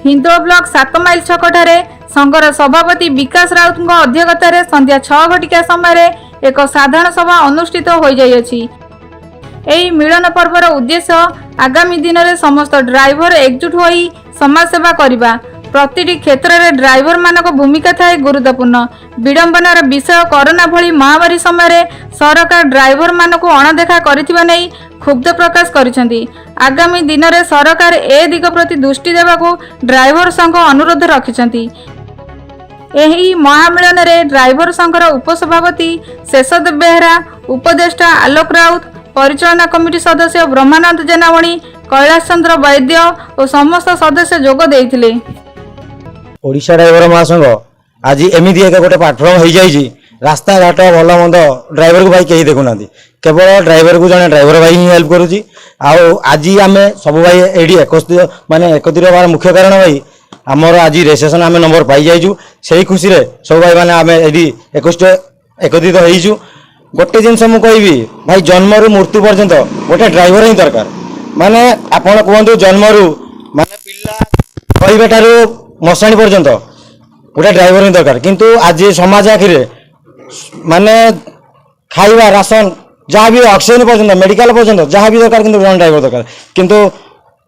Hindol block 7 mile छकठारे संघर सभापति विकास राउत अध्यक्षतार संध्या 6 घटिका समय एक साधारण सभा अनुष्ठित हो जाइछि। एही मिलन पर्वर उद्देश्य आगामी दिन में समस्त ड्राइवर एकजुट होई समाज सेवा करबा। प्रतिटी क्षेत्र में ड्राइवर मानक भूमिका थाए गुरुत्वपूर्ण। विडंबनार विषय कोरोना भली महामारी समय सरकार ड्राइवर मानक अणदेखा करिथिबा नै क्षुब्ध प्रकाश करिसेंती। आगामी दिन में सरकार ए दिग प्रति दृष्टि देवाकू ड्राइवर संघ अनुरोध रखिसेंती। एही महामिलन में ड्राइवर संघर उपसभापति शेषदेव बेहरा, उपदेष्टा आलोक राउत, परिचालना कमिटी सदस्य ब्रह्मानंद जेनावणी, कैलाश चंद्र वैद्य और समस्त सदस्य जोग देइथिले। ओडिशा ड्राइवर महासंघ आज एमती एक गोटे प्लाटफर्म हो जाइए। रास्ता घाट भल मंद ड्राइवर को भाई कहीं देखुना, केवल ड्राइवर को जड़े ड्राइवर भाई ही हेल्प करुच्ची। आज आम सब भाई ये माने एकत्रित होवार मुख्य कारण भाई आमर आज रेजिस्ट्रेशन आम नंबर पाई जाइछु। से खुशी सब भाई मैंने आम ये एकत्रित होइछु। गोटे जिनस मु कहबी भाई जन्म रु मृत्यु पर्यंत गोटे ड्राइवर ही दरकार। माने आपण कहतु जन्म रु माने पिला कहबे ठारू मशाणी पर्यंत गोटे ड्राइवर ही दरकार। किंतु आज समाज आखिरे माने खाइबा राशन जहाँ भी ऑक्सीजन पर्यंत मेडिकल पर्यंत जहाँ भी दरकार किंतु जन ड्राइवर दरकार। किंतु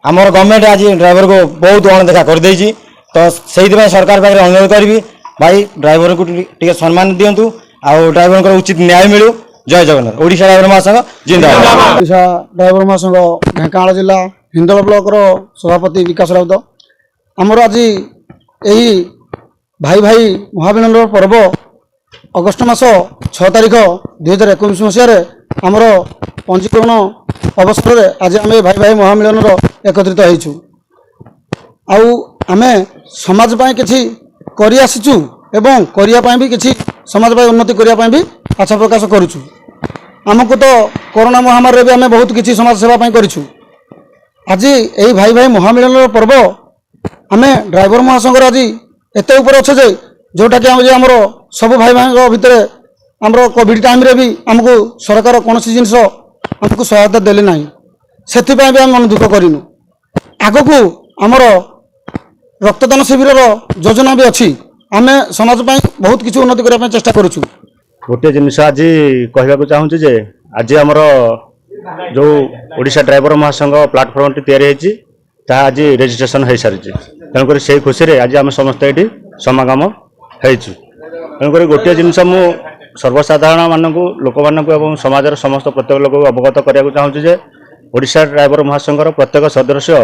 आमर गवर्नमेंट आज ड्राइवर को बहुत अणदेखा कर देछि। तो से सरकार पाखे अनुरोध करी भाई ड्राइवर को टिके सम्मान दिंतु आउ ड्राइवर को उचित न्याय मिलू। जय जगन्नाथ। ओडिशा ड्राइवर महासंघ जिंदाबाद। ओडिशा ड्राइवर महासंघ ढेंकानाल जिला हिंदोल ब्लॉक सभापति विकास राउत आमर आज यही भाई भाई महामिलन पर्व अगस्ट मास 6 तारिख 2021 मसीह आमर पंजीकरण अवसर में आज आम भाई भाई महामिलन एकत्रित होइछु। आमे समाज पाई किछि करि आसिछु एवं करिया पाई भी किछि समाज पाई उन्नति करिया पाई भी आशा प्रकाश करूछु। आमको तो कोरोना महामारी भी आम बहुत किछि समाज सेवा पाई करिछु। आज यही भाई भाई महामिलन पर्व आम ड्राइवर महासंघ आज एत ऊपर अच्छे जे जोटा कि आमर सब भाई भाई भितर आमर कोविड टाइम रे भी आमको सरकार कौन सी जिनस आमको सहायता देले ना, से भी आम मन दुख करूँ। आग को आमर रक्तदान शिविर योजना भी अच्छी। आम समाज पाई बहुत किसी उन्नति करने चेष्टा करूँ। गोटे जिनस आज कहवाक चाहूँगी जे आज आमर जो ओडिशा ड्राइवर महासंघ प्लाटफर्म टी तैयारी होती आज रेजिस्ट्रेशन हो सारी। तेणुक से खुशी आज आम समस्त ये समागम हो। तेणुक गोटे जिनस मु सर्वसाधारण मानक लोक मानक समाजर समस्त प्रत्येक लोक अवगत करने चाहूँगी जे ओडिशा ड्राइवर महासंघर प्रत्येक सदस्य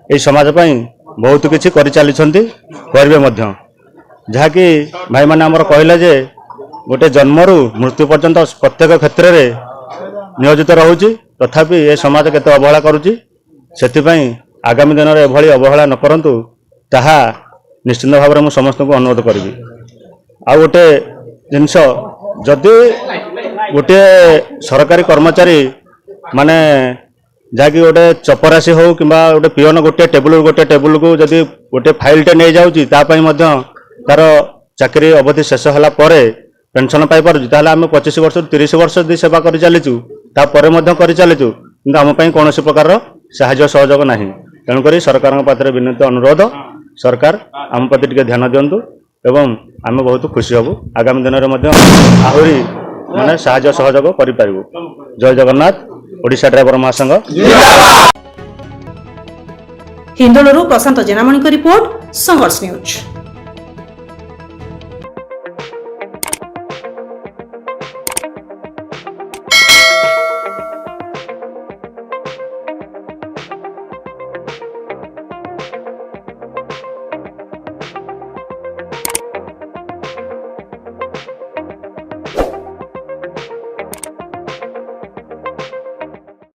ये समाजपाई बहुत किसी कर चली करेंगे। जहाँकि भाई मैंने आमर कहले जे गोटे जन्मरू मृत्यु पर्यंत प्रत्येक क्षेत्र में नियोजित रोचे तथापि ये समाज केते अवहेला करुच्ची। से आगामी दिन में एभली अवहेला न करंतु ताहा निश्चिंत भाव में समस्त को अनुरोध करी। आ गोटे जिनस जदि गोटे सरकारी कर्मचारी माने जहाँकि गोटे चपरासी हो कि गोटे पियन गोटे टेबुल को जदि गोटे फाइल टे नहीं जाऊँगी तार चाकरी अवधि शेष होला परे पेंशन पाई पारुछु ताहले आम 25 वर्ष 30 वर्ष दी सेवा कर चलीचु तापर कर चलीचु कि आम कौन प्रकार साहाय्य सहयोग ना। तेणुक सरकार पाखे विनती अनुरोध सरकार आम प्रति टिके ध्यान दिंतु एवं आम बहुत खुशी हबु। आगामी दिन में आहरी माने साहाय्य सहयोग करिपारिबु। जय जगन्नाथ। ओडिशा ड्राइवर महासंघ। हिंदोलरू प्रशांत जेनामणी रिपोर्ट संघर्ष न्यूज।